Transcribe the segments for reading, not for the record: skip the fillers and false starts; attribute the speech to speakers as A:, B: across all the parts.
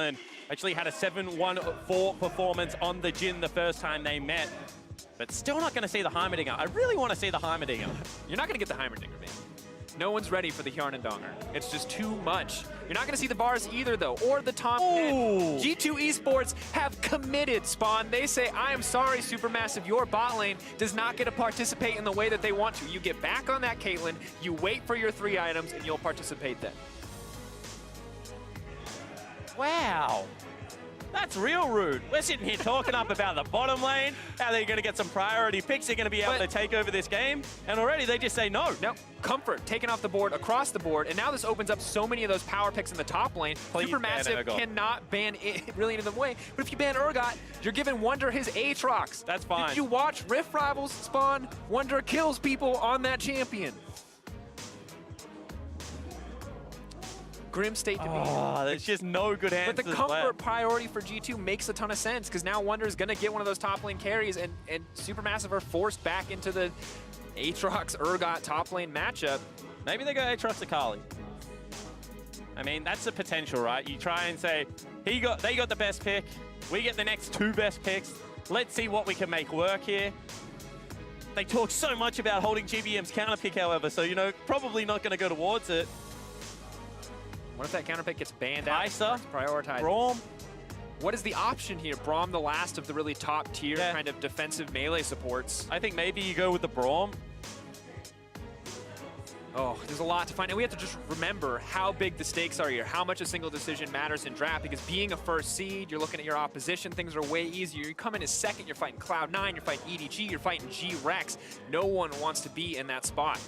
A: and actually had a 7-1-4 performance on the Jin the first time they met. But still not going to see the Heimerdinger. I really want to see the Heimerdinger.
B: You're not going to get the Heimerdinger, man. No one's ready for the Hjarnendonger. It's just too much. You're not going to see the Varus either, though, or the top 10. G2 Esports have committed, Spawn. They say, I am sorry, SuperMassive, your bot lane does not get to participate in the way that they want to. You get back on that Caitlyn, you wait for your 3 items, and you'll participate then.
A: Wow. That's real rude. We're sitting here talking up about the bottom lane, how they're going to get some priority picks, they're going to be able to take over this game, and already they just say no.
B: No, Comfort taken off the board, across the board, and now this opens up so many of those power picks in the top lane. SuperMassive cannot ban really any of them away, but if you ban Urgot, you're giving Wunder his Aatrox.
A: That's fine.
B: Did you watch Rift Rivals Spawn? Wunder kills people on that champion. Grim state to be in.
A: Oh, there's just no good answers.
B: But the comfort priority for G2 makes a ton of sense because now Wunder's going to get one of those top lane carries, and SuperMassive are forced back into the Aatrox Urgot top lane matchup.
A: Maybe they go Aatrox Akali. I mean, that's the potential, right? You try and say, they got the best pick, we get the next 2 best picks. Let's see what we can make work here. They talk so much about holding GBM's counter pick, however, so, you know, probably not going to go towards it.
B: What if that counter pick gets banned out?
A: Kai'Sa,
B: Prioritize.
A: Braum.
B: What is the option here? Braum, the last of the really top tier kind of defensive melee supports.
A: I think maybe you go with the Braum.
B: Oh, there's a lot to find. And we have to just remember how big the stakes are here, how much a single decision matters in draft, because being a first seed, you're looking at your opposition, things are way easier. You come in as second, you're fighting Cloud9, you're fighting EDG, you're fighting G-Rex. No one wants to be in that spot.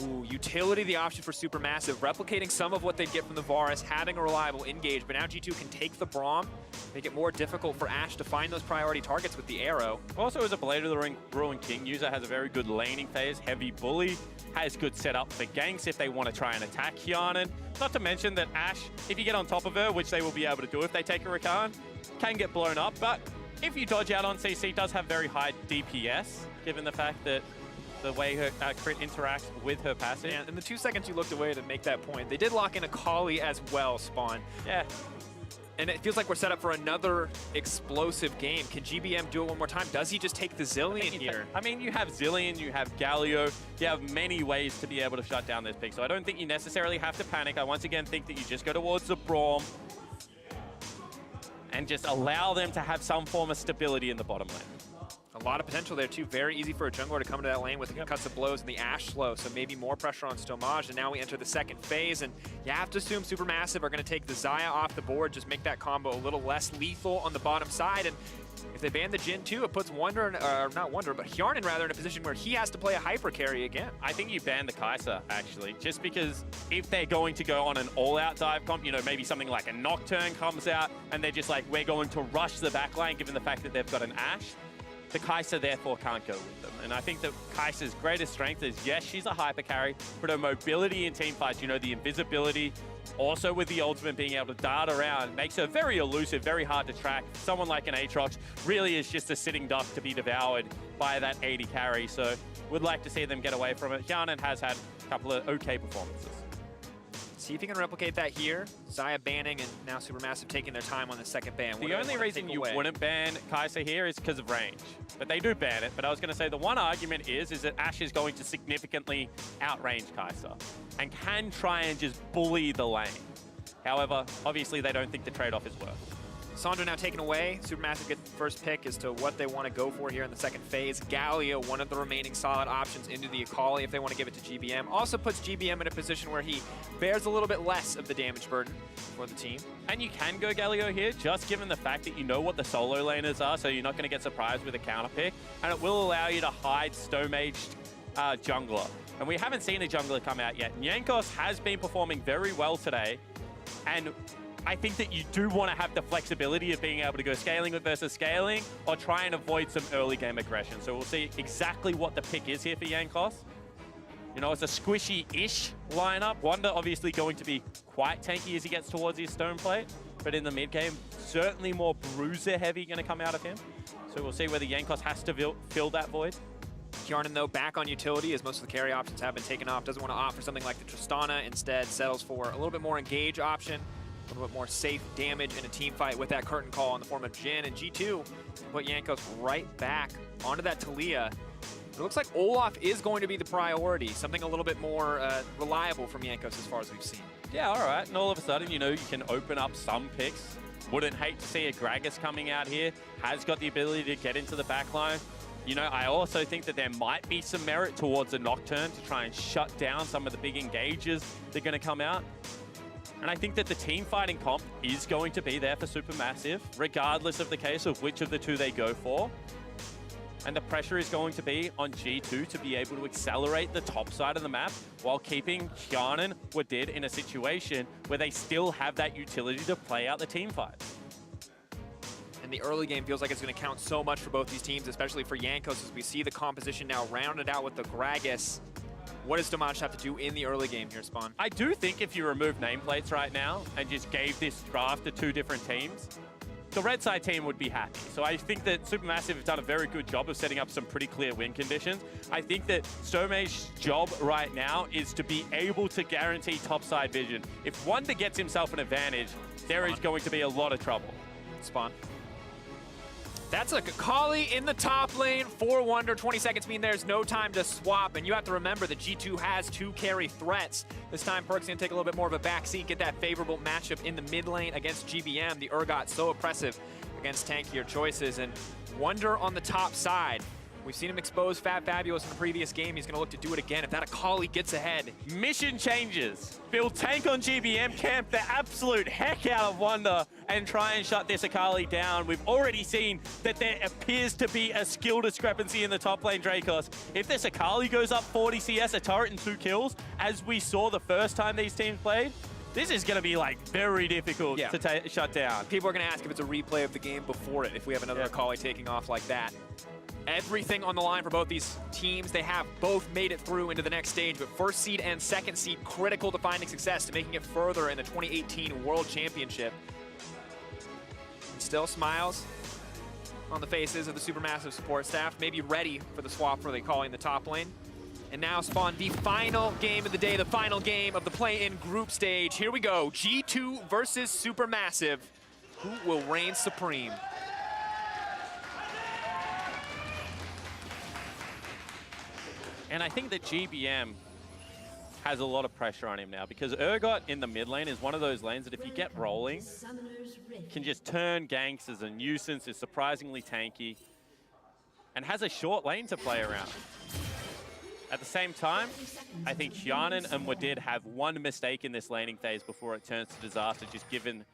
B: Ooh, utility, the option for SuperMassive, replicating some of what they'd get from the Varus, having a reliable engage, but now G2 can take the Braum, make it more difficult for Ashe to find those priority targets with the arrow.
A: Also, as a Blade of the Ring Ruin King user, has a very good laning phase, heavy bully, has good setup for ganks if they want to try and attack Hjarnan. Not to mention that Ashe, if you get on top of her, which they will be able to do if they take a Rakan, can get blown up, but if you dodge out on CC, does have very high DPS, given the fact that the way her crit interacts with her passive.
B: Yeah, in the 2 seconds you looked away to make that point, they did lock in Akali as well, Spawn.
A: Yeah.
B: And it feels like we're set up for another explosive game. Can GBM do it one more time? Does he just take the Zillion here?
A: I mean, you have Zillion, you have Galio, you have many ways to be able to shut down this pick. So I don't think you necessarily have to panic. I once again think that you just go towards the Braum and just allow them to have some form of stability in the bottom lane.
B: A lot of potential there, too. Very easy for a jungler to come into that lane with the concussive blows and the Ashe slow, so maybe more pressure on Stomage. And now we enter the second phase, and you have to assume SuperMassive are going to take the Xayah off the board, just make that combo a little less lethal on the bottom side. And if they ban the Jhin, too, it puts not Wunder, but Hjarnan, rather, in a position where he has to play a hyper carry again.
A: I think you ban the Kai'Sa, actually, just because if they're going to go on an all-out dive comp, you know, maybe something like a Nocturne comes out, and they're just like, we're going to rush the backline, given the fact that they've got an Ashe. The Kai'Sa therefore can't go with them. And I think that Kai'Sa's greatest strength is, yes, she's a hyper carry, but her mobility in team fights, you know, the invisibility, also with the ultimate being able to dart around, makes her very elusive, very hard to track. Someone like an Aatrox really is just a sitting duck to be devoured by that 80 carry. So would like to see them get away from it. Hjarnan has had a couple of okay performances.
B: See if you can replicate that here. Xayah banning, and now SuperMassive taking their time on the second ban.
A: The only reason you wouldn't ban Kai'Sa here is because of range. But they do ban it. But I was going to say the one argument is that Ashe is going to significantly outrange Kai'Sa and can try and just bully the lane. However, obviously they don't think the trade-off is worth.
B: Sandra now taken away. SuperMassive get the first pick as to what they want to go for here in the second phase. Galio, one of the remaining solid options into the Akali if they want to give it to GBM. Also puts GBM in a position where he bears a little bit less of the damage burden for the team.
A: And you can go Galio here, just given the fact that you know what the solo laners are, so you're not going to get surprised with a counter pick. And it will allow you to hide Stone-Aged jungler. And we haven't seen a jungler come out yet. Jankos has been performing very well today. And I think that you do want to have the flexibility of being able to go scaling versus scaling or try and avoid some early game aggression. So we'll see exactly what the pick is here for Jankos. You know, it's a squishy-ish lineup. Wunder obviously going to be quite tanky as he gets towards his stone plate, but in the mid game, certainly more bruiser heavy going to come out of him. So we'll see whether Jankos has to fill that void.
B: Hjarnan, though, back on utility as most of the carry options have been taken off. Doesn't want to opt for something like the Tristana. Instead, settles for a little bit more engage option, a little bit more safe damage in a team fight with that curtain call in the form of Jhin. And G2 put Jankos right back onto that Taliyah. It looks like Olaf is going to be the priority, something a little bit more reliable from Jankos as far as we've seen.
A: Yeah, all right. And all of a sudden, you know, you can open up some picks. Wouldn't hate to see a Gragas coming out here. Has got the ability to get into the backline. You know, I also think that there might be some merit towards a Nocturne to try and shut down some of the big engages that are going to come out. And I think that the team fighting comp is going to be there for SuperMassive, regardless of the case of which of the two they go for. And the pressure is going to be on G2 to be able to accelerate the top side of the map while keeping Hjarnan Wadid in a situation where they still have that utility to play out the team fight.
B: And the early game feels like it's going to count so much for both these teams, especially for Jankos, as we see the composition now rounded out with the Gragas. What does Damage have to do in the early game here, Spawn?
A: I do think if you remove nameplates right now and just gave this draft to two different teams, the red side team would be happy. So I think that SuperMassive have done a very good job of setting up some pretty clear win conditions. I think that Stomage's job right now is to be able to guarantee topside vision. If Wonder gets himself an advantage, there is going to be a lot of trouble.
B: Spawn. That's a Kali in the top lane for Wonder. 20 seconds mean there's no time to swap. And you have to remember that G2 has two carry threats. This time, Perk's going to take a little bit more of a backseat, get that favorable matchup in the mid lane against GBM. The Urgot so oppressive against tankier choices. And Wonder on the top side. We've seen him expose Fabulous in the previous game. He's going to look to do it again if that Akali gets ahead.
A: Mission changes. Build tank on GBM, camp the absolute heck out of Wonder, and try and shut this Akali down. We've already seen that there appears to be a skill discrepancy in the top lane Dracos. If this Akali goes up 40 CS, a turret and 2 kills, as we saw the first time these teams played, this is going to be like very difficult to shut down.
B: People are going to ask if it's a replay of the game before it, if we have another Akali taking off like that. Everything on the line for both these teams. They have both made it through into the next stage, but first seed and second seed critical to finding success, to making it further in the 2018 World Championship. And still smiles on the faces of the SuperMassive support staff, maybe ready for the swap for the Akali in the top lane. And now, Spawn, the final game of the day, the final game of the play-in group stage. Here we go, G2 versus SuperMassive. Who will reign supreme?
A: And I think that GBM has a lot of pressure on him now, because Urgot in the mid lane is one of those lanes that if you get rolling, can just turn ganks as a nuisance, is surprisingly tanky, and has a short lane to play around. At the same time, I think Hjarnan and Wadid have one mistake in this laning phase before it turns to disaster, just given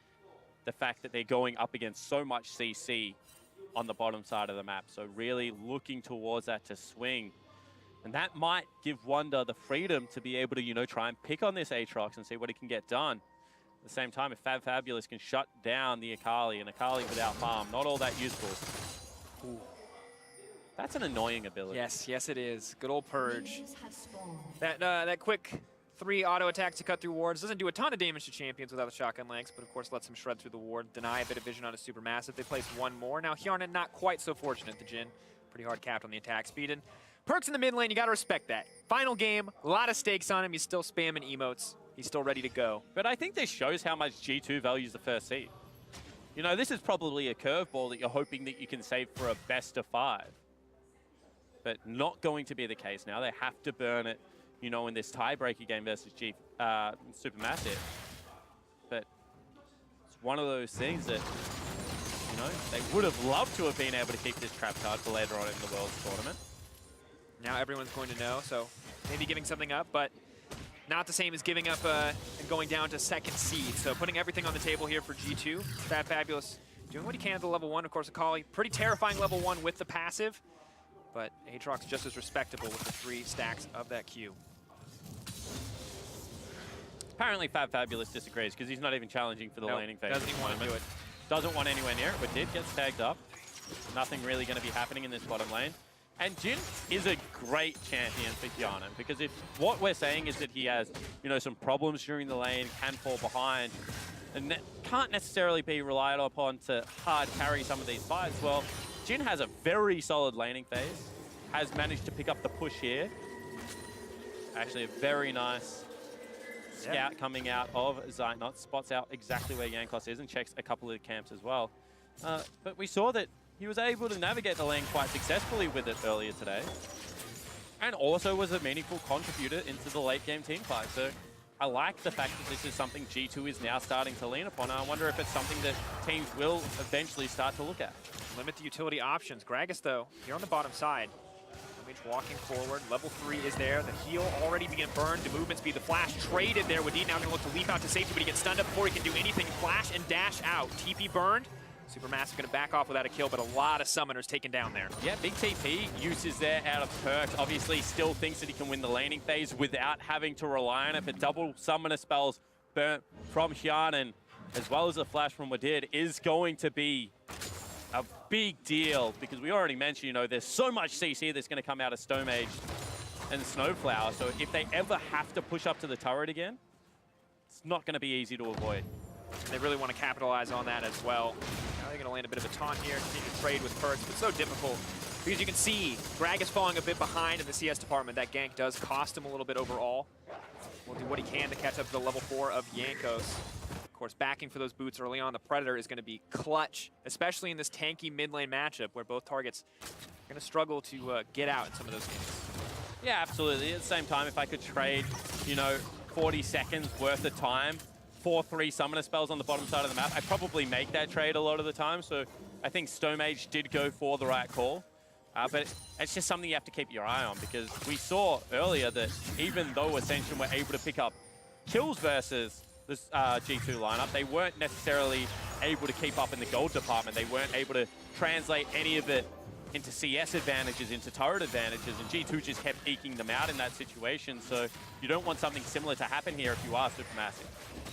A: the fact that they're going up against so much CC on the bottom side of the map. So really looking towards that to swing. And that might give Wonder the freedom to be able to, you know, try and pick on this Aatrox and see what he can get done. At the same time, if Fabulous can shut down the Akali, and Akali without farm, not all that useful. Ooh. That's an annoying ability.
B: Yes, yes it is. Good old Purge. That quick 3 auto attacks to cut through wards doesn't do a ton of damage to champions without the shotgun legs, but of course lets them shred through the ward, deny a bit of vision on a SuperMassive. They place one more. Now Hjarnan not quite so fortunate. The Jhin pretty hard capped on the attack speed. And Perk's in the mid lane, you got to respect that. Final game, a lot of stakes on him. He's still spamming emotes. He's still ready to go.
A: But I think this shows how much G2 values the first seed. You know, this is probably a curveball that you're hoping that you can save for a best of 5. But not going to be the case now. They have to burn it, you know, in this tiebreaker game versus SuperMassive. But it's one of those things that, you know, they would have loved to have been able to keep this trap card for later on in the Worlds tournament.
B: Now everyone's going to know, so maybe giving something up, but not the same as giving up and going down to second seed. So putting everything on the table here for G2. Fabulous doing what he can at the level 1. Of course, Akali, pretty terrifying level 1 with the passive, but Aatrox just as respectable with the 3 stacks of that Q.
A: Apparently Fabulous disagrees because he's not even challenging for the laning phase.
B: Doesn't even want to do it.
A: Doesn't want anywhere near it, but did gets tagged up. Nothing really going to be happening in this bottom lane. And Jhin is a great champion for Hjarnan, because if what we're saying is that he has, you know, some problems during the lane, can fall behind, and can't necessarily be relied upon to hard carry some of these fights, well, Jhin has a very solid laning phase. has managed to pick up the push here. Actually, a very nice scout coming out of Zeitnot. Spots out exactly where Jankos is and checks a couple of camps as well. But we saw that he was able to navigate the lane quite successfully with it earlier today. And also was a meaningful contributor into the late game team fight. So I like the fact that this is something G2 is now starting to lean upon. I wonder if it's something that teams will eventually start to look at.
B: Limit the utility options. Gragas, though, here on the bottom side. Image walking forward. Level 3 is there. The heal already being burned. The movement speed, the flash traded there. Wadid now going to look to leap out to safety, but he gets stunned up before he can do anything. Flash and dash out. TP burned. SuperMassive going to back off without a kill, but a lot of summoners taken down there. Yeah, big TP uses there out of Perks. Obviously still thinks that he can win the laning phase without having to rely on it, but double summoner spells burnt from Hyun and as well as a flash from Wadid is going to be a big deal because we already mentioned, you know, there's so much CC that's going to come out of Stomage and Snowflower. So if they ever have to push up to the turret again, it's not going to be easy to avoid. They really want to capitalize on that as well. Now they're going to land a bit of a taunt here, continue to trade with Perks, but so difficult because you can see Gragas falling a bit behind in the CS department. That gank does cost him a little bit overall. Will do what he can to catch up to the level 4 of Jankos. Of course, backing for those boots early on, the Predator is going to be clutch, especially in this tanky mid lane matchup where both targets are going to struggle to get out in some of those games. Yeah, absolutely. At the same time, if I could trade, you know, 40 seconds worth of time for 3 summoner spells on the bottom side of the map, I probably make that trade a lot of the time. So I think Stomage did go for the right call. But it's just something you have to keep your eye on because we saw earlier that even though Ascension were able to pick up kills versus this G2 lineup, they weren't necessarily able to keep up in the gold department. They weren't able to translate any of it into CS advantages, into turret advantages, and G2 just kept eking them out in that situation. So you don't want something similar to happen here if you are SuperMassive.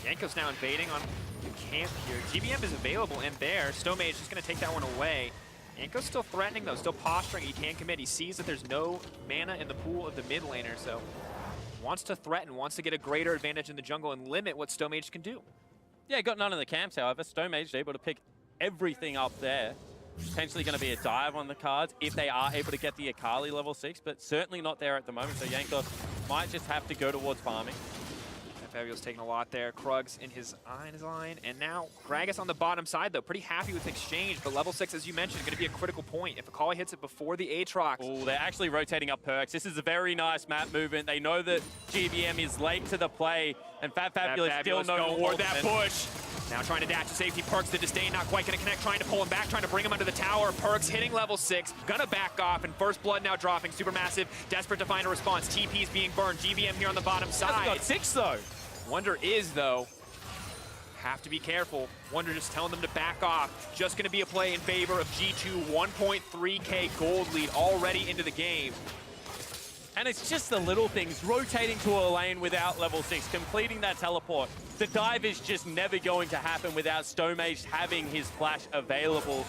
B: Jankos now invading on the camp here. GBM is available and there. Stomage is going to take that one away. Jankos still threatening though, still posturing. He can't commit. He sees that there's no mana in the pool of the mid laner, so wants to threaten, wants to get a greater advantage in the jungle and limit what Stomage can do. Yeah, got none in the camps, however. Stomage able to pick everything up there. Potentially going to be a dive on the cards if they are able to get the Akali level 6, but certainly not there at the moment, so Jankos might just have to go towards farming. Fabulous taking a lot there. Krugs in his line, and now Gragas on the bottom side, though. Pretty happy with exchange, but level 6, as you mentioned, going to be a critical point. If Akali hits it before the Aatrox. Oh, they're actually rotating up Perks. This is a very nice map movement. They know that GBM is late to the play, and Fabulous still no toward that push. Now trying to dash to safety. Perks, the disdain, not quite going to connect, trying to pull him back, trying to bring him under the tower. Perks hitting level 6, gonna back off, and first blood now dropping. SuperMassive, desperate to find a response. TP's being burned. GBM here on the bottom side. Hasn't got 6 though. Wonder is, though, have to be careful. Wonder just telling them to back off. Just going to be a play in favor of G2. 1.3k gold lead already into the game. And it's just the little things. Rotating to a lane without level 6, completing that teleport. The dive is just never going to happen without Stomage having his flash available.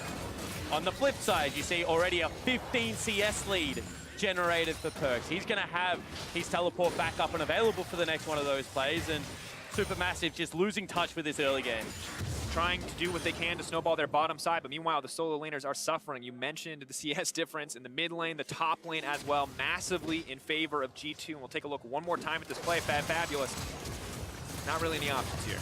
B: On the flip side, you see already a 15 CS lead generated for Perks. He's going to have his teleport back up and available for the next one of those plays, and SuperMassive just losing touch with this early game. Trying to do what they can to snowball their bottom side, but meanwhile the solo laners are suffering. You mentioned the CS difference in the mid lane, the top lane as well, massively in favor of G2. And we'll take a look one more time at this play. Fabulous. Not really any options here.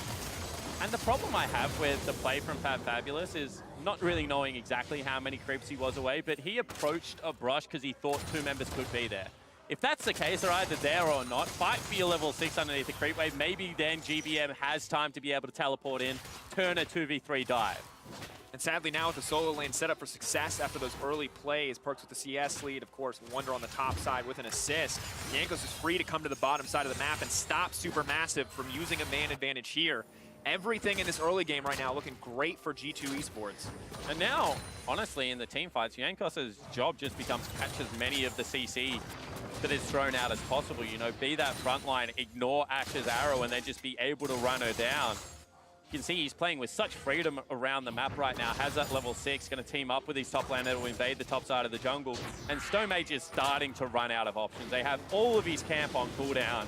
B: And the problem I have with the play from Fabulous is not really knowing exactly how many creeps he was away, but he approached a brush because he thought 2 members could be there. If that's the case, they're either there or not. Fight for your level 6 underneath the creep wave. Maybe then GBM has time to be able to teleport in, turn a 2v3 dive. And sadly now with the solo lane set up for success after those early plays, Perks with the CS lead, of course, Wonder on the top side with an assist. Jankos is free to come to the bottom side of the map and stop SuperMassive from using a man advantage here. Everything in this early game right now looking great for G2 Esports. And now, honestly, in the team fights, Jankos' job just becomes catch as many of the CC that is thrown out as possible. You know, be that front line, ignore Ash's arrow, and then just be able to run her down. You can see he's playing with such freedom around the map right now. Has that level 6, going to team up with his top laner to invade the top side of the jungle. And Stomage is starting to run out of options. They have all of his camp on cooldown.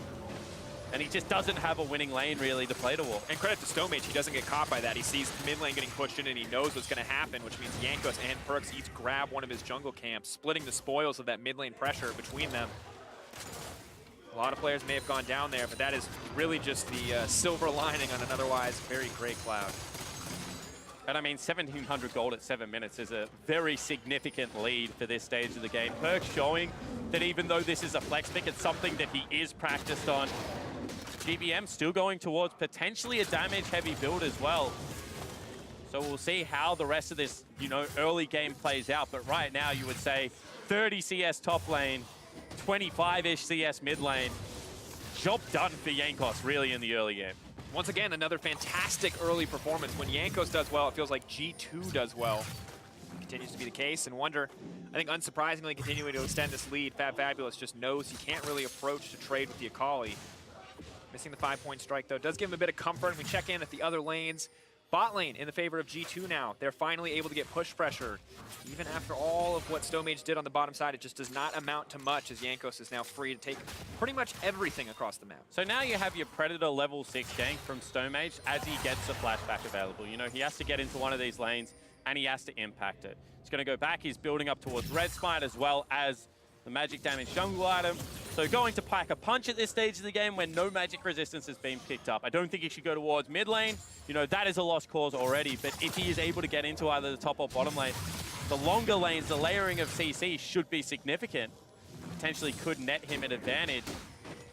A: And he just doesn't have a winning lane, really, to play towards.
B: And credit to Stomage, he doesn't get caught by that. He sees mid lane getting pushed in, and he knows what's going to happen, which means Jankos and Perkz each grab one of his jungle camps, splitting the spoils of that mid lane pressure between them. A lot of players may have gone down there, but that is really just the silver lining on an otherwise very gray cloud.
A: And I mean, 1,700 gold at 7 minutes is a very significant lead for this stage of the game. Perkz showing that even though this is a flex pick, it's something that he is practiced on. GBM still going towards potentially a damage-heavy build as well. So we'll see how the rest of this, early game plays out. But right now, you would say 30 CS top lane, 25-ish CS mid lane. Job done for Jankos, really, in the early game.
B: Once again, another fantastic early performance. When Jankos does well, it feels like G2 does well. Continues to be the case, and Wonder, I think unsurprisingly, continuing to extend this lead. Fabulous just knows he can't really approach to trade with the Akali. Missing the 5-point strike, though, does give him a bit of comfort. We check in at the other lanes. Bot lane in the favor of G2 now. They're finally able to get push pressure. Even after all of what Stomage did on the bottom side, it just does not amount to much as Jankos is now free to take pretty much everything across the map.
A: So now you have your Predator level 6 gank from Stomage as he gets a flashback available. He has to get into one of these lanes and he has to impact it. He's going to go back. He's building up towards Red Smite as well as the magic damage jungle item. So going to pack a punch at this stage of the game when no magic resistance has been picked up. I don't think he should go towards mid lane. That is a lost cause already. But if he is able to get into either the top or bottom lane, the longer lanes, the layering of CC should be significant. Potentially could net him an advantage.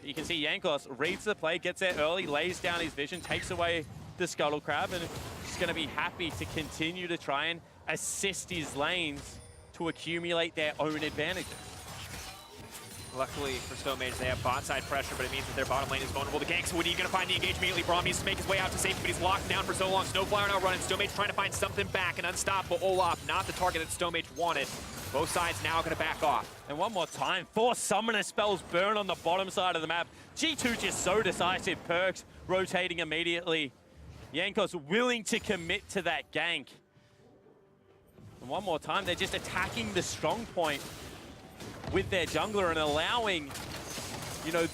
A: You can see Jankos reads the play, gets there early, lays down his vision, takes away the Scuttle Crab, and he's going to be happy to continue to try and assist his lanes to accumulate their own advantages.
B: Luckily for Stomage, they have bot side pressure, but it means that their bottom lane is vulnerable to ganks. Woody going to find the engage immediately. Braum needs to make his way out to safety, but he's locked down for so long. Snowflower now running. Stomage trying to find something back, and unstoppable Olaf, not the target that Stomage wanted. Both sides now going to back off.
A: And one more time, 4 summoner spells burn on the bottom side of the map. G2 just so decisive. Perkz rotating immediately. Jankos willing to commit to that gank. And one more time, they're just attacking the strong point with their jungler and allowing,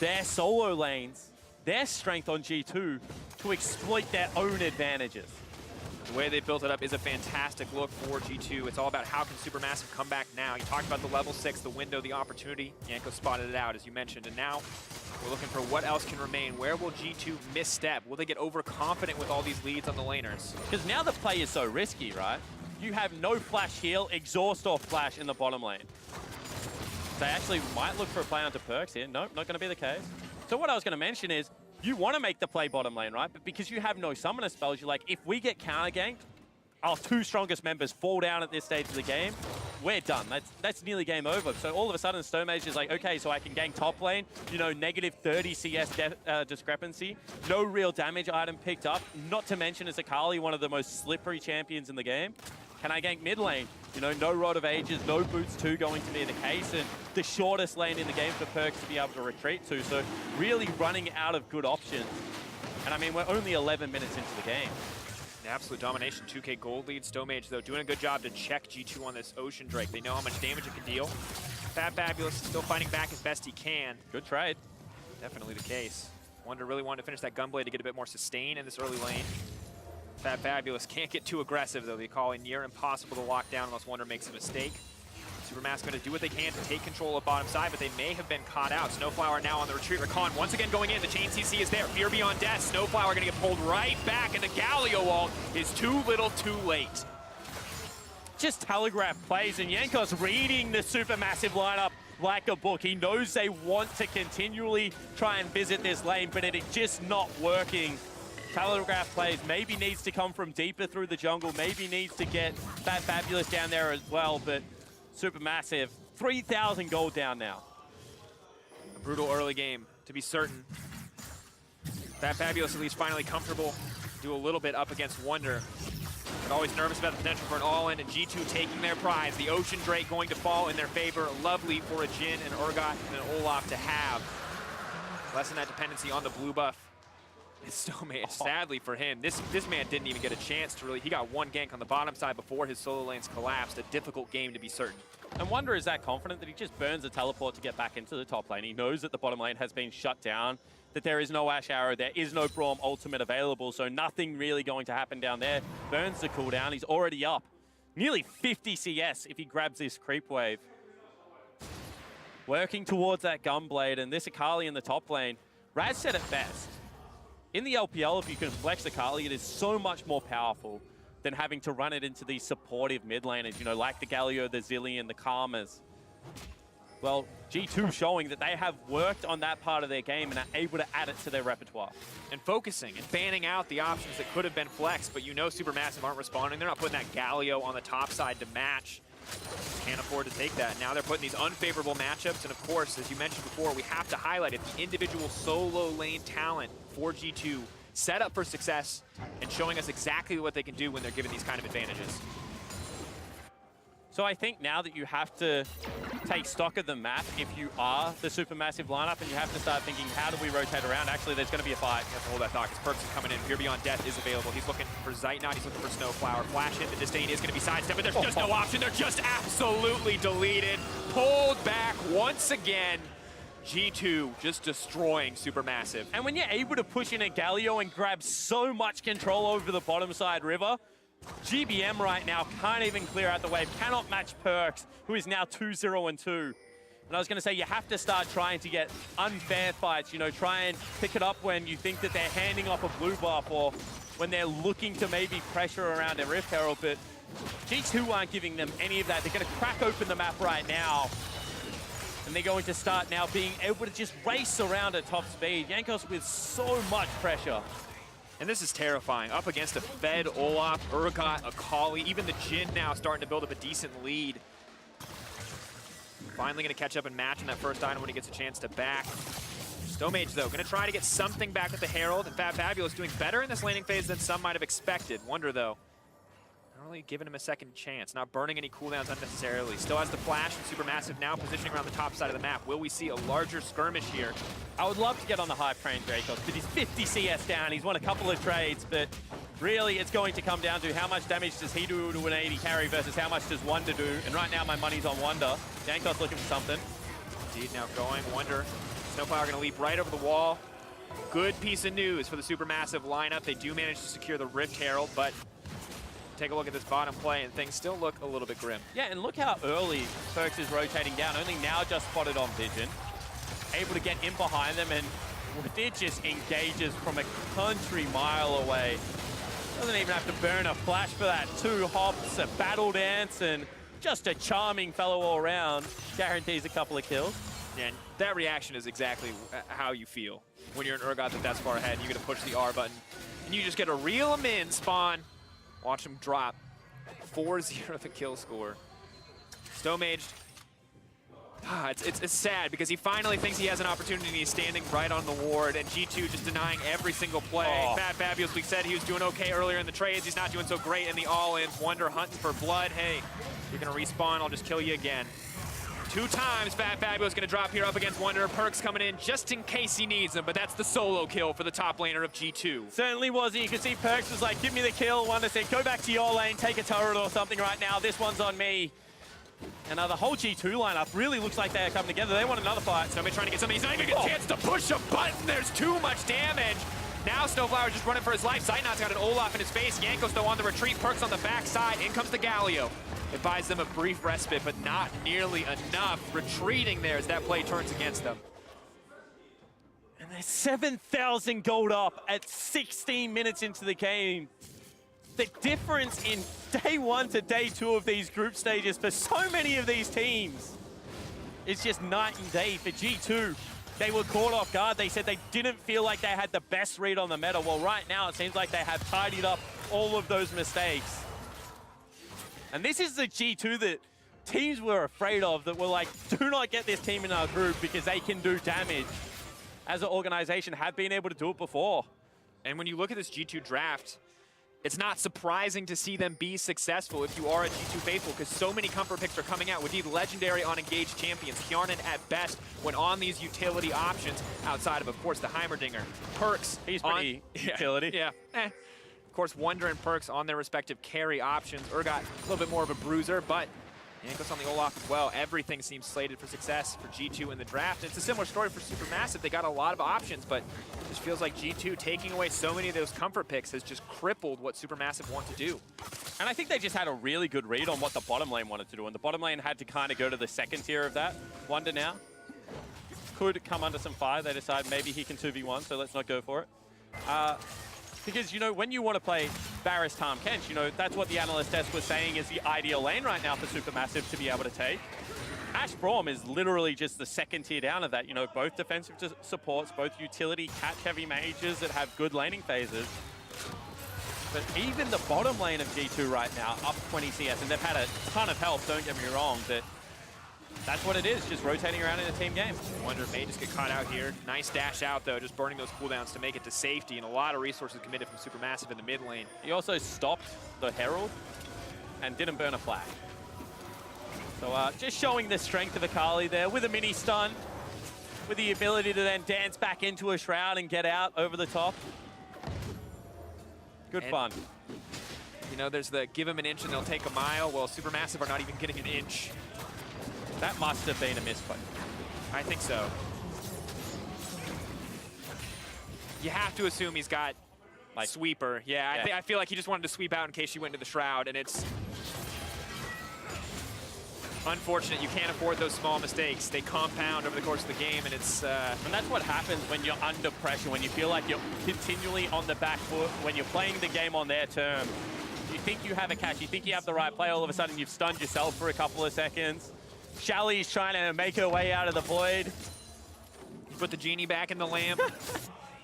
A: their solo lanes, their strength on G2 to exploit their own advantages.
B: The way they built it up is a fantastic look for G2. It's all about how can SuperMassive come back now. You talked about the level 6, the window, the opportunity. Jankos spotted it out, as you mentioned, and now we're looking for what else can remain. Where will G2 misstep? Will they get overconfident with all these leads on the laners?
A: Because now the play is so risky, right? You have no flash heal, exhaust or flash in the bottom lane. They actually might look for a play onto Perkz here. Nope, not going to be the case. So what I was going to mention is, you want to make the play bottom lane, right? But because you have no summoner spells, you're like, if we get counter ganked, our 2 strongest members fall down at this stage of the game, we're done. That's nearly game over. So all of a sudden, Stomage is like, okay, so I can gank top lane, negative 30 CS discrepancy, no real damage item picked up, not to mention is Akali one of the most slippery champions in the game. Can I gank mid lane? No Rod of Ages, no Boots 2 going to be the case, and the shortest lane in the game for Perkz to be able to retreat to. So really running out of good options. And I mean, we're only 11 minutes into the game.
B: An absolute domination, 2K gold lead. Stomage, though, doing a good job to check G2 on this Ocean Drake. They know how much damage it can deal. Fabulous still fighting back as best he can.
A: Good trade.
B: Definitely the case. Wonder really wanted to finish that Gunblade to get a bit more sustain in this early lane. Fabulous can't get too aggressive, though. The Akali near impossible to lock down unless Wonder makes a mistake. SuperMassive going to do what they can to take control of bottom side, but they may have been caught out. Snowflower now on the retreat. Rakan once again going in. The chain CC is there. Fear beyond death. Snowflower going to get pulled right back, and the Galio ult is too little too late.
A: Just telegraph plays, and Jankos reading the SuperMassive lineup like a book. He knows they want to continually try and visit this lane, but it is just not working. Telegraph plays maybe needs to come from deeper through the jungle, maybe needs to get that Fabulous down there as well, but SuperMassive, 3,000 gold down now.
B: A brutal early game, to be certain. Fabulous at least finally comfortable, do a little bit up against Wonder. But always nervous about the potential for an all-in, and G2 taking their prize. The Ocean Drake going to fall in their favor. Lovely for a Jhin, an Urgot, and an Olaf to have. Lessen that dependency on the blue buff. It's Stomage, sadly for him, this man didn't even get a chance to really, he got one gank on the bottom side before his solo lanes collapsed. A difficult game to be certain.
A: And Wonder is that confident that he just burns a teleport to get back into the top lane. He knows that the bottom lane has been shut down that there is no Ash Arrow, there is no Braum ultimate available, so nothing really going to happen down there. Burns the cooldown, he's already up. Nearly 50 CS if he grabs this creep wave. Working towards that Gunblade, and this Akali in the top lane. Raz said it best. In the LPL, if you can flex Akali, it is so much more powerful than having to run it into these supportive mid laners, you know, like the Galio, the Zillion, the Karmas. Well, G2 showing that they have worked on that part of their game and are able to add it to their repertoire.
B: And focusing and banning out the options that could have been flexed, but you know SuperMassive aren't responding. They're not putting that Galio on the top side to match. Can't afford to take that. Now they're putting these unfavorable matchups, and of course, as you mentioned before, we have to highlight it, the individual solo lane talent for G2 set up for success and showing us exactly what they can do when they're given these kind of advantages.
A: So I think now that you have to take stock of the map if you are the SuperMassive lineup, and you have to start thinking, how do we rotate around? Actually, there's going to be a fight.
B: You have to hold that thought because Perks is coming in. Fear Beyond Death is available. He's looking for Zeitnot. He's looking for Snowflower. Flash hit. The Disdain is going to be sidestepped, but there's just no option. They're just absolutely deleted. Pulled back once again. G2 just destroying SuperMassive.
A: And when you're able to push in a Galio and grab so much control over the bottom side river, GBM right now can't even clear out the wave, cannot match Perks, who is now 2-0-2. And I was going to say, you have to start trying to get unfair fights, you know, try and pick it up when you think that they're handing off a blue buff or when they're looking to maybe pressure around a Rift Herald, but G2 aren't giving them any of that. They're going to crack open the map right now. And they're going to start now being able to just race around at top speed. Jankos with so much pressure.
B: And this is terrifying. Up against a fed Olaf, Urgot, Akali, even the Jhin now starting to build up a decent lead. Finally going to catch up and match in that first item when he gets a chance to back. Stomage, though, going to try to get something back with the Herald. And Fabulous doing better in this laning phase than some might have expected. Wonder, though, not really giving him a second chance, not burning any cooldowns unnecessarily. Still has the flash, and SuperMassive now positioning around the top side of the map. Will we see a larger skirmish here?
A: I would love to get on the hype train, Dracos, but he's 50 CS down. He's won a couple of trades, but really it's going to come down to how much damage does he do to an 80 carry versus how much does Wonder do. And right now my money's on Wonder. Jankos looking for something.
B: Indeed, now going Wonder. Snowflower going to leap right over the wall. Good piece of news for the SuperMassive lineup. They do manage to secure the Rift Herald, but take a look at this bottom play and things still look a little bit grim.
A: Yeah, and look how early Perks is rotating down. Only now just spotted on Vision. Able to get in behind them, and it just engages from a country mile away. Doesn't even have to burn a flash for that. 2 hops, a battle dance, and just a charming fellow all around. Guarantees a couple of kills.
B: And that reaction is exactly how you feel when you're an Urgot that's far ahead and you're going to push the R button. And you just get to reel him in, Spawn. Watch him drop. 4-0 the kill score. Stomaged. It's sad because he finally thinks he has an opportunity and he's standing right on the ward, and G2 just denying every single play. Fabulous, we said he was doing okay earlier in the trades. He's not doing so great in the all-ins. Wonder hunting for blood. Hey, you're going to respawn. I'll just kill you again. 2 times Fabulous going to drop here up against Wonder. Perks coming in just in case he needs him, but that's the solo kill for the top laner of G2.
A: Certainly was. You could see Perks was like, give me the kill. Wonder said, go back to your lane, take a turret or something right now. This one's on me. And the whole G2 lineup really looks like they are coming together. They want another fight.
B: Somebody trying to get something. He's not even getting a chance to push a button. There's too much damage. Now Snowflower just running for his life. Zeitnot's got an Olaf in his face. Jankos, though, on the retreat. Perks on the backside. In comes the Galio. It buys them a brief respite, but not nearly enough. Retreating there as that play turns against them.
A: And they're 7,000 gold up at 16 minutes into the game. The difference in day 1 to day 2 of these group stages for so many of these teams is just night and day. For G2, they were caught off guard. They said they didn't feel like they had the best read on the meta. Well, right now it seems like they have tidied up all of those mistakes. And this is the G2 that teams were afraid of, that were like, do not get this team in our group because they can do damage. As an organization, have been able to do it before.
B: And when you look at this G2 draft, it's not surprising to see them be successful if you are a G2 faithful, because so many comfort picks are coming out with these legendary on engaged champions. Kjarnan at best when on these utility options outside of course, the Heimerdinger. Perks.
A: He's pretty utility.
B: Yeah. Of course, Wonder and Perks on their respective carry options. Urgot, a little bit more of a bruiser, but Yankos on the Olaf as well. Everything seems slated for success for G2 in the draft. It's a similar story for SuperMassive. They got a lot of options, but it just feels like G2 taking away so many of those comfort picks has just crippled what SuperMassive want to do.
A: And I think they just had a really good read on what the bottom lane wanted to do, and the bottom lane had to kind of go to the second tier of that. Wonder now could come under some fire. They decide maybe he can 2v1, so let's not go for it. Because, you know, when you want to play Varus, Tahm, Kench, you know, that's what the analyst desk was saying is the ideal lane right now for SuperMassive to be able to take. Ash Braum is literally just the second tier down of that. You know, both defensive supports, both utility catch-heavy mages that have good laning phases. But even the bottom lane of G2 right now, up 20 CS, and they've had a ton of help, don't get me wrong, but that's what it is, just rotating around in a team game.
B: Wonder may just get caught out here. Nice dash out, though, just burning those cooldowns to make it to safety, and a lot of resources committed from SuperMassive in the mid lane.
A: He also stopped the Herald and didn't burn a flag. So just showing the strength of Akali there with a mini stun, with the ability to then dance back into a shroud and get out over the top. Good fun.
B: You know, there's the give him an inch and they'll take a mile. Well, SuperMassive are not even getting an inch.
A: That must have been a misplay.
B: I think so. You have to assume he's got like sweeper. Yeah, I feel like he just wanted to sweep out in case she went into the shroud, and it's unfortunate. You can't afford those small mistakes. They compound over the course of the game, and it's...
A: And that's what happens when you're under pressure, when you feel like you're continually on the back foot, when you're playing the game on their terms. You think you have a catch, you think you have the right play, all of a sudden you've stunned yourself for a couple of seconds. Shelly's trying to make her way out of the void.
B: Put the genie back in the lamp.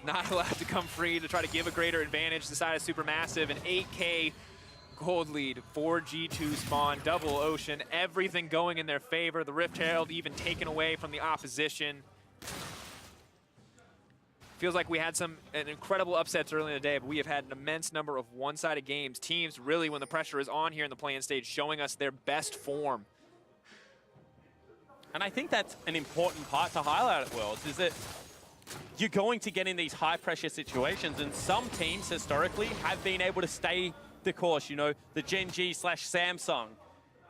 B: Not allowed to come free to try to give a greater advantage to the side of SuperMassive. An 8K gold lead for G2 spawn, double ocean, everything going in their favor. The Rift Herald even taken away from the opposition. Feels like we had an incredible upsets early in the day, but we have had an immense number of one-sided games. Teams really, when the pressure is on here in the play-in stage, showing us their best form.
A: And I think that's an important part to highlight at Worlds, is that you're going to get in these high-pressure situations, and some teams historically have been able to stay the course. You know, the Gen G/Samsung,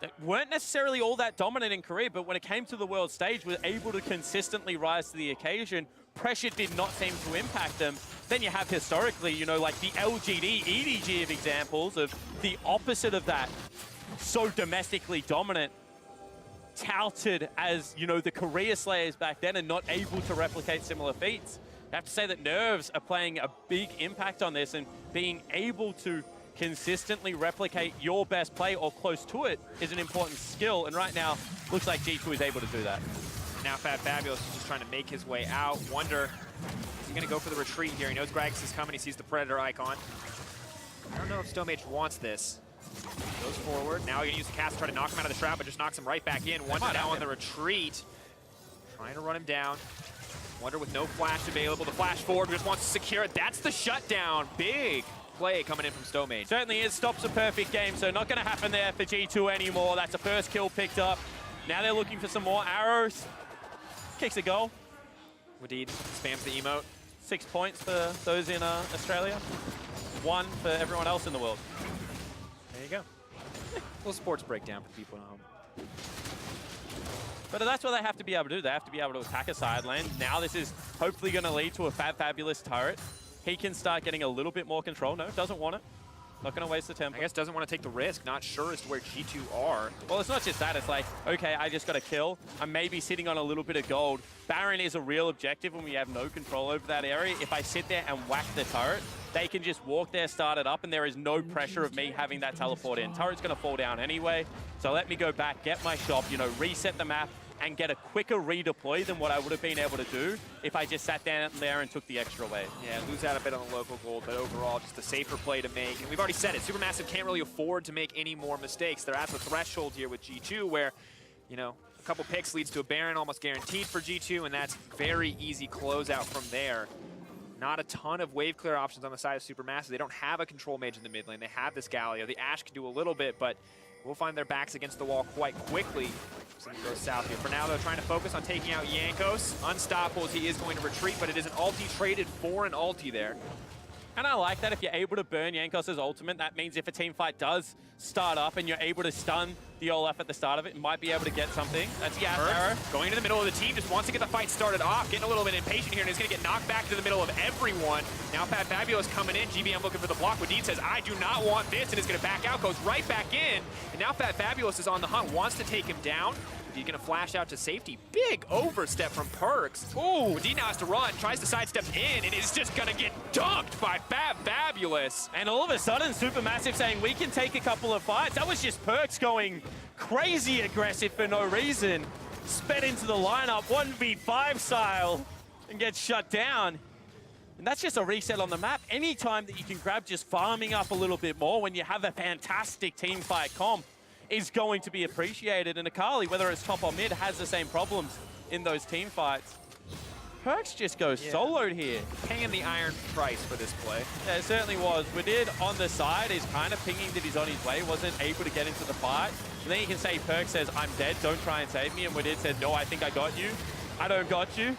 A: that weren't necessarily all that dominant in Korea, but when it came to the world stage, were able to consistently rise to the occasion. Pressure did not seem to impact them. Then you have historically, you know, like the LGD, EDG of examples of the opposite of that. So domestically dominant, touted as, you know, the career slayers back then and not able to replicate similar feats. I have to say that Nerves are playing a big impact on this, and being able to consistently replicate your best play or close to it is an important skill, and right now looks like G2 is able to do that.
B: Now Fabulous is just trying to make his way out. Wonder, is he going to go for the retreat here? He knows Gragas is coming. He sees the Predator icon. I don't know if Stomage wants this. Goes forward. Now he's going to use the cast to try to knock him out of the shroud, but just knocks him right back in. Wonder now on the retreat. Trying to run him down. Wonder with no flash available. The flash forward just wants to secure it. That's the shutdown. Big play coming in from Stomage.
A: Certainly is. Stops a perfect game, so not going to happen there for G2 anymore. That's a first kill picked up. Now they're looking for some more arrows. Kicks a goal.
B: Wadid spams the emote.
A: 6 points for those in Australia. 1 for everyone else in the world.
B: There you go. Little sports breakdown for people at home.
A: But that's what they have to be able to do. They have to be able to attack a side lane. Now this is hopefully going to lead to a Fabulous turret. He can start getting a little bit more control. No, doesn't want it. Not going to waste the tempo.
B: I guess doesn't want to take the risk. Not sure as to where G2 are.
A: Well, it's not just that. It's like, okay, I just got a kill. I'm maybe sitting on a little bit of gold. Baron is a real objective when we have no control over that area. If I sit there and whack the turret, they can just walk there, start it up, and there is no pressure of me having that teleport in. Turret's going to fall down anyway. So let me go back, get my shop, you know, reset the map, and get a quicker redeploy than what I would have been able to do if I just sat down there and took the extra wave.
B: Yeah, lose out a bit on the local gold, but overall just a safer play to make. And we've already said it, SuperMassive can't really afford to make any more mistakes. They're at the threshold here with G2 where, you know, a couple picks leads to a Baron almost guaranteed for G2, and that's very easy closeout from there. Not a ton of wave clear options on the side of SuperMassive. They don't have a control mage in the mid lane. They have this Galio. The Ashe can do a little bit, but we'll find their backs against the wall quite quickly. Something goes south here. For now, though, trying to focus on taking out Yankos. Unstoppable as he is going to retreat, but it is an ulti traded for an ulti there.
A: And I like that if you're able to burn Jankos' ultimate, that means if a team fight does start up and you're able to stun the Olaf at the start of it, you might be able to get something. That's Arrow.
B: Going into the middle of the team, just wants to get the fight started off, getting a little bit impatient here, and he's going to get knocked back to the middle of everyone. Now Fat Fabulous coming in, GBM looking for the block. Wadid says, I do not want this, and is going to back out, goes right back in, and now Fat Fabulous is on the hunt, wants to take him down. He's going to flash out to safety. Big overstep from Perks. Ooh, Wadid now has to run, tries to sidestep in, and is just going to get dunked by Fat Fabulous.
A: And all of a sudden, SuperMassive saying, we can take a couple of fights. That was just Perks going crazy aggressive for no reason. Sped into the lineup, 1v5 style, and gets shut down. And that's just a reset on the map. Anytime that you can grab just farming up a little bit more when you have a fantastic team fight comp is going to be appreciated. And Akali, whether it's top or mid, has the same problems in those team fights. Perks just goes soloed here.
B: Paying the iron price for this play.
A: Yeah, it certainly was. Wadid on the side is kind of pinging that he's on his way, wasn't able to get into the fight. And then you can say Perks says, I'm dead, don't try and save me. And Wadid said, no, I think I got you. I don't got you.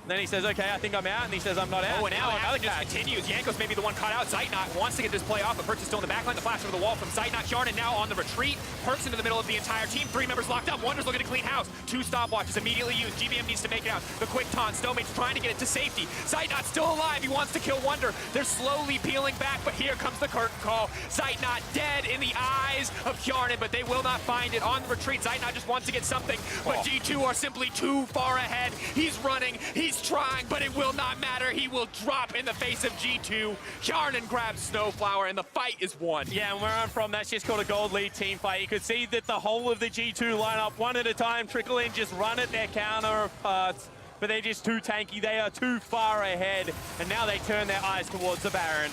A: And then he says, okay, I think I'm out. And he says, I'm not out.
B: Oh, and now another just continues. Jankos may be the one caught out. Zeitnot wants to get this play off, but Perks is still in the backline. The flash over the wall from Zeitnot. Sharnan now on the retreat. Perks into the middle of the entire team. 3 members locked up. Wonder's looking to clean house. 2 stopwatches immediately used. GBM needs to make it out. The quick taunt. Snowmage's trying to get it to safety. Zeitnot still alive. He wants to kill Wonder. They're slowly peeling back, but here comes the curtain call. Zeitnot dead in the eyes of Sharnan, but they will not find it on the retreat. Zeitnot just wants to get something, but G2 are simply too far ahead. He's running. He's trying, but it will not matter. He will drop in the face of G2. Sharnan grabs Snowflower, and the fight is won.
A: Yeah, and where I'm from, that's just called a gold lead team fight. You could see that the whole of the G2 lineup, one at a time, trickle in, just run at their counterparts. But they're just too tanky. They are too far ahead. And now they turn their eyes towards the Baron.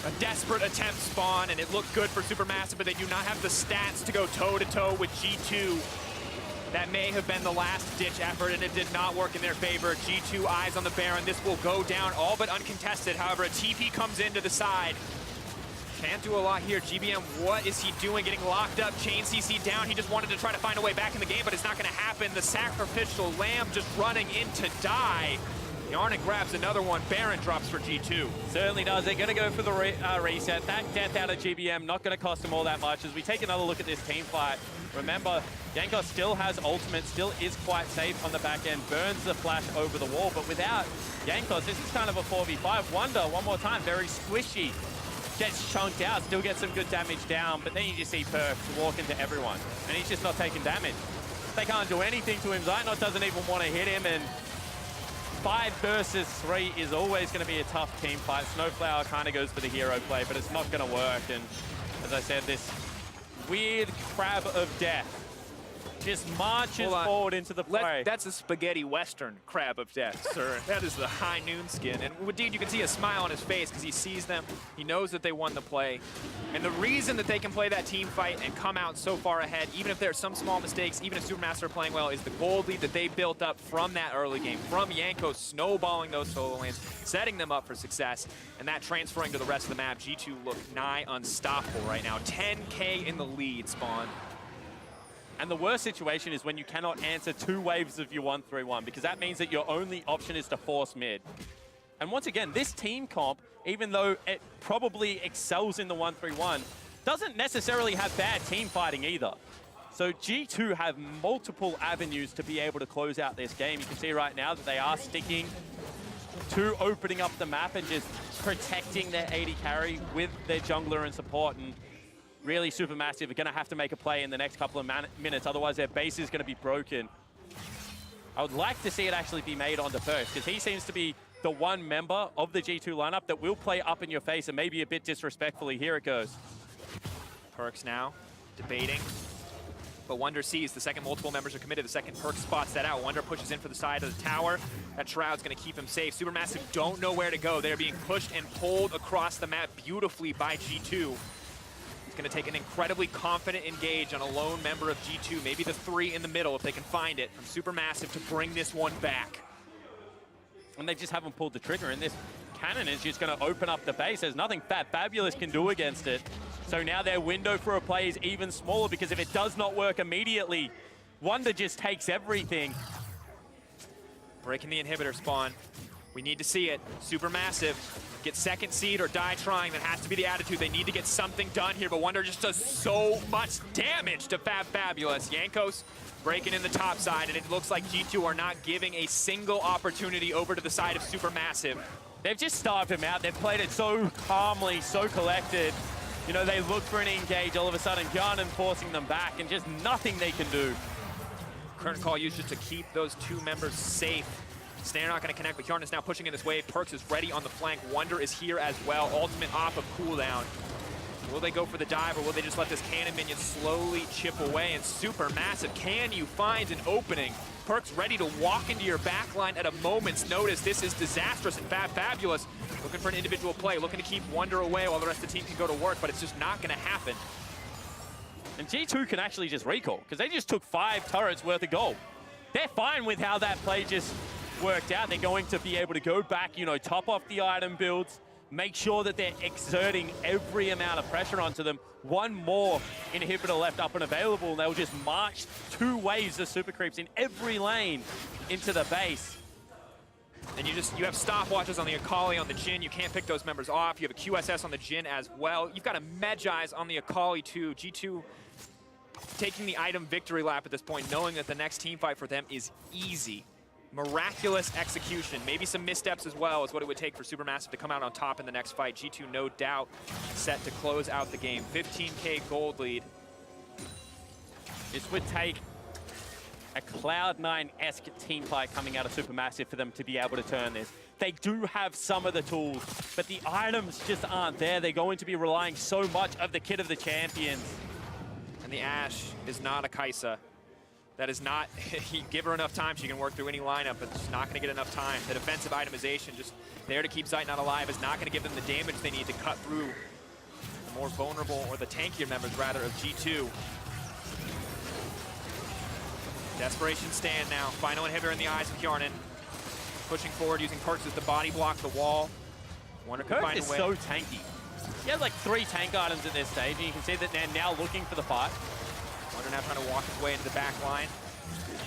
B: A desperate attempt spawn, and it looked good for SuperMassive, but they do not have the stats to go toe-to-toe with G2. That may have been the last-ditch effort, and it did not work in their favor. G2 eyes on the Baron. This will go down all but uncontested. However, a TP comes into the side. Can't do a lot here. GBM, what is he doing? Getting locked up, chain CC down. He just wanted to try to find a way back in the game, but it's not going to happen. The sacrificial lamb just running in to die. Yarnik grabs another one. Baron drops for G2.
A: Certainly does. They're going to go for the reset. That death out of GBM not going to cost them all that much. As we take another look at this team fight, remember, Jankos still has ultimate, still is quite safe on the back end, burns the flash over the wall, but without Jankos, this is kind of a 4v5. Wonder, one more time, very squishy. Gets chunked out, still gets some good damage down, but then you just see Perks walk into everyone, and he's just not taking damage. They can't do anything to him. Zeitnot doesn't even want to hit him, and 5 versus 3 is always going to be a tough team fight. Snowflower kind of goes for the hero play, but it's not going to work. And as I said, this weird crab of death just marches forward into the play.
B: That's a spaghetti western crab of death, sir. That is the high noon skin. And Wadid, you can see a smile on his face because he sees them. He knows that they won the play. And the reason that they can play that team fight and come out so far ahead, even if there are some small mistakes, even if SuperMassive are playing well, is the gold lead that they built up from that early game, from Jankos snowballing those solo lanes, setting them up for success, and that transferring to the rest of the map. G2 look nigh unstoppable right now. 10K in the lead, Spawn.
A: And the worst situation is when you cannot answer 2 waves of your 1-3-1, because that means that your only option is to force mid. And once again, this team comp, even though it probably excels in the 1-3-1, doesn't necessarily have bad team fighting either. So G2 have multiple avenues to be able to close out this game. You can see right now that they are sticking to opening up the map and just protecting their AD carry with their jungler and support. And really, SuperMassive are going to have to make a play in the next couple of minutes, otherwise their base is going to be broken. I would like to see it actually be made onto Perks, because he seems to be the one member of the G2 lineup that will play up in your face and maybe a bit disrespectfully. Here it goes.
B: Perks now, debating. But Wonder sees the second multiple members are committed. The second Perks spots that out. Wonder pushes in for the side of the tower. That Shroud's going to keep him safe. SuperMassive don't know where to go. They're being pushed and pulled across the map beautifully by G2. It's going to take an incredibly confident engage on a lone member of G2, maybe the 3 in the middle if they can find it, from SuperMassive to bring this one back.
A: And they just haven't pulled the trigger, and this cannon is just going to open up the base. There's nothing Fat Fabulous can do against it. So now their window for a play is even smaller, because if it does not work immediately, Wonder just takes everything.
B: Breaking the inhibitor spawn. We need to see it. SuperMassive get second seed or die trying. That has to be the attitude. They need to get something done here, but Wonder just does so much damage to Fabulous. Jankos breaking in the top side, and it looks like G2 are not giving a single opportunity over to the side of SuperMassive.
A: They've just starved him out. They've played it so calmly, so collected. You know, they look for an engage, all of a sudden Garden forcing them back, and just nothing they can do.
B: Current call used just to keep those two members safe. Snare not going to connect, but Hjarn is now pushing in this wave. Perks is ready on the flank. Wonder is here as well. Ultimate off of cooldown. Will they go for the dive, or will they just let this cannon minion slowly chip away? And SuperMassive, can you find an opening? Perks ready to walk into your backline at a moment's notice. This is disastrous, and Fabulous looking for an individual play, looking to keep Wonder away while the rest of the team can go to work, but it's just not going to happen.
A: And G2 can actually just recall, because they just took 5 turrets worth of gold. They're fine with how that play just worked out. They're going to be able to go back, you know, top off the item builds, make sure that they're exerting every amount of pressure onto them. One more inhibitor left up and available, and they'll just march 2 waves of super creeps in every lane into the base.
B: And you have stopwatches on the Akali, on the Jhin. You can't pick those members off. You have a QSS on the Jhin as well. You've got a Medjai's on the Akali too. G2 taking the item victory lap at this point, knowing that the next team fight for them is easy. Miraculous execution, maybe some missteps as well is what it would take for SuperMassive to come out on top in the next fight. G2 no doubt set to close out the game. 15K gold lead.
A: This would take a Cloud9-esque team fight coming out of SuperMassive for them to be able to turn this. They do have some of the tools, but the items just aren't there. They're going to be relying so much of the kit of the champions.
B: And the Ashe is not a Kai'Sa. That is not, you give her enough time, she can work through any lineup, but she's not going to get enough time. The defensive itemization just there to keep Zeitnot alive is not going to give them the damage they need to cut through the more vulnerable, or the tankier members rather, of G2. Desperation stand now. Final inhibitor in the eyes of Hjarnan. Pushing forward, using Perks as the body block, the wall. Wonder can find a way.
A: Perks is so tanky. He has like 3 tank items at this stage, and you can see that they're now looking for the fight.
B: Wonder now trying to walk his way into the back line.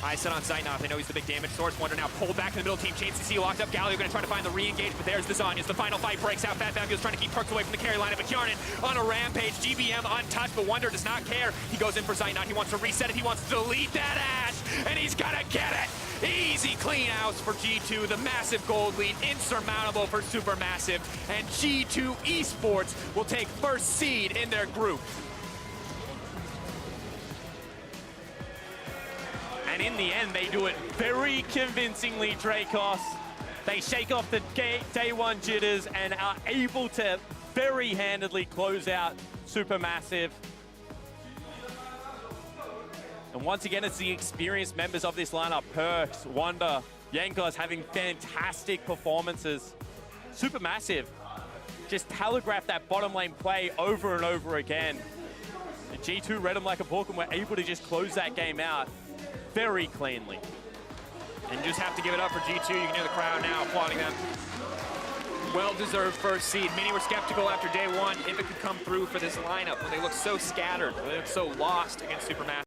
B: Eye set on Zeitnot. They know he's the big damage source. Wonder now pulled back in the middle team. Chain CC locked up. Galio going to try to find the re-engage, but there's the Zhonya's. The final fight breaks out. Fabulous trying to keep Perks away from the carry lineup, but Hjarnan on a rampage. GBM untouched, but Wonder does not care. He goes in for Zeitnot. He wants to reset it. He wants to delete that Ashe, and he's going to get it. Easy clean outs for G2. The massive gold lead, insurmountable for SuperMassive, and G2 Esports will take first seed in their group.
A: And in the end, they do it very convincingly, Dracos. They shake off the day 1 jitters and are able to very handedly close out SuperMassive. And once again, it's the experienced members of this lineup, Perks, Wonder, Jankos, having fantastic performances. SuperMassive just telegraphed that bottom lane play over and over again. The G2 read them like a book and were able to just close that game out very cleanly.
B: And you just have to give it up for G2. You can hear the crowd now applauding them. Well-deserved first seed. Many were skeptical after day 1 if it could come through for this lineup when they look so scattered, when they look so lost against SuperMassive.